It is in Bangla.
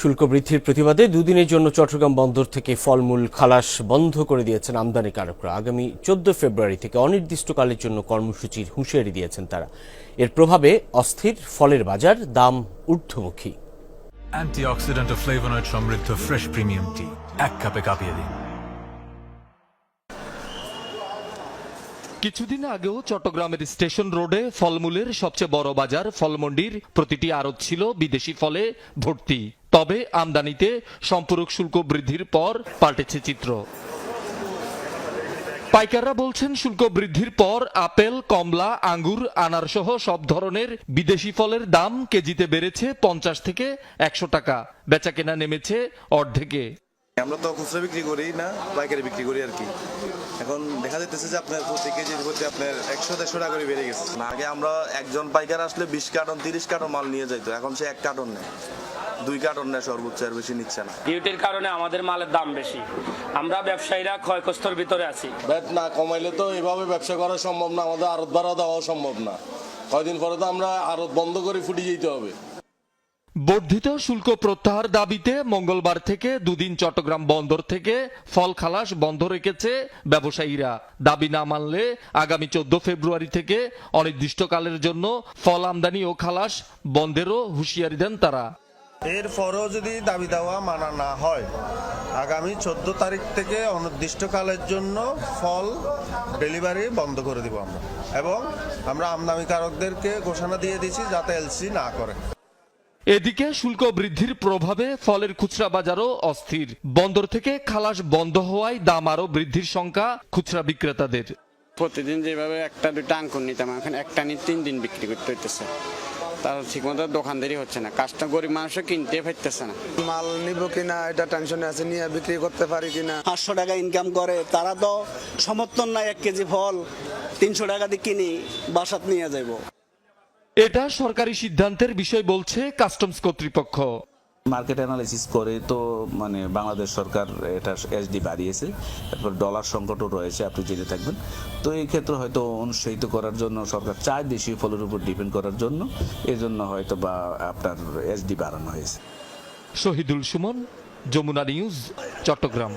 শুল্ক বৃদ্ধির প্রতিবাদে দুদিনের জন্য চট্টগ্রাম বন্দর থেকে ফলমূল খালাস বন্ধ করে দিয়েছেন আমদানিকারকরা। আগামী 14 ফেব্রুয়ারি থেকে অনির্দিষ্টকালের জন্য কর্মসূচির হুঁশিয়ারি দিয়েছেন তারা। এর প্রভাবে অস্থির ফলের বাজার, দাম ঊর্ধ্বমুখী। অ্যান্টিঅক্সিডেন্ট ও ফ্লেভোনয়েড সমৃদ্ধ ফ্রেশ প্রিমিয়াম টি এক কাপে কাঁপিয়ে দিন। কিছুদিন আগেও চট্টগ্রামের স্টেশন রোডে ফলমূলের সবচেয়ে বড় বাজার ফলমন্ডির প্রতিটি আড়ত ছিল বিদেশি ফলে ভর্তি। তবে আমদানিতে সম্পূরক শুল্ক বৃদ্ধির পর পাল্টেছে চিত্র। পাইকাররা বলছেন, শুল্ক বৃদ্ধির পর আপেল, কমলা, আঙ্গুর, আনার সহ সব ধরনের বিদেশি ফলের দাম কেজিতে বেড়েছে 50 থেকে 100 টাকা। বেচাকেনা নেমেছে অর্ধেকে। আমরা তো খুচরা বিক্রি করি না, পাইকারি বিক্রি করি আর কি। এখন দেখা যাচ্ছে যে আপনার প্রতি কেজির প্রতি আপনার 100-150 টাকা করে বেড়ে গেছে। আগে আমরা একজন পাইকার আসলে 20 কার্টন 30 কার্টন মাল নিয়ে যাইতো, এখন সে 1 কার্টন নেয়, 2 কার্টন নেয়, সর্বোচ্চ আর বেশি নিচ্ছে না। ডিউটির কারণে আমাদের মালের দাম বেশি, আমরা ব্যবসায়ীরা ক্ষয়গ্রস্তর ভিতরে আছি। ব্যাট না কমাইলে তো এভাবে ব্যবসা করা সম্ভব না, আমাদের আড়ত ভাড়া দেওয়া সম্ভব না। কয়দিন পরে তো আমরা আড়ত বন্ধ করে ফুটে যেতে হবে। বর্ধিত শুল্ক প্রত্যাহার দাবিতে মঙ্গলবার থেকে দুদিন চট্টগ্রাম বন্দর থেকে ফল খালাস বন্ধ রেখেছে ব্যবসায়ীরা। দাবি না মানলে আগামী 14 ফেব্রুয়ারি থেকে অনির্দিষ্টকালের জন্য ফল আমদানি ও খালাস বন্ধেরও হুঁশিয়ারি দেন তারা। এরপরও যদি দাবি দেওয়া মানা না হয়, আগামী 14 তারিখ থেকে অনির্দিষ্টকালের জন্য ফল ডেলিভারি বন্ধ করে দিব আমরা, এবং আমরা আমদানিকারকদেরকে ঘোষণা দিয়ে দিয়েছি যাতে এলসি না করে। এদিকে শুল্ক বৃদ্ধির প্রভাবে ফলের খুচরা বাজারও অস্থির। বন্দর থেকে খালাস বন্ধ হওয়ায় দাম আরও বৃদ্ধির শঙ্কা খুচরা বিক্রেতাদের। প্রতিদিন যেভাবে একটা দুইটা আঙ্কুর নিতাম, এখন একটা নিয়ে 3 দিন বিক্রি করতে হইতেছে। তার ঠিকমতো দোকানদারি হচ্ছে না, কাজটা গরিব মানুষও কিনতে পারতেছে না। মাল নিব কিনা এটা টেনশনে আছে, নিয়ে বিক্রি করতে পারি কিনা। 500 টাকা ইনকাম করে তারা তো সমর্থন নাই 1 কেজি ফল 300 টাকা দিয়ে কিনি বাসাত নিয়ে যাব। এটা সরকারি সিদ্ধান্তের বিষয় বলছে কাস্টমস কর্তৃপক্ষ। মার্কেট অ্যানালাইসিস করে তো বাংলাদেশ সরকার এটা এসডি বাড়িয়েছে, তারপর ডলার সংকটও রয়েছে, আপনি জেনে থাকবেন। তো এই ক্ষেত্রে হয়তো অনুৎসাহিত করার জন্য সরকার চায় দেশীয় ফলের উপর ডিপেন্ড করার জন্য, এই জন্য হয়তো বা আপনার এসডি বাড়ানো হয়েছে। শহীদুল সুমন, যমুনা নিউজ, চট্টগ্রাম।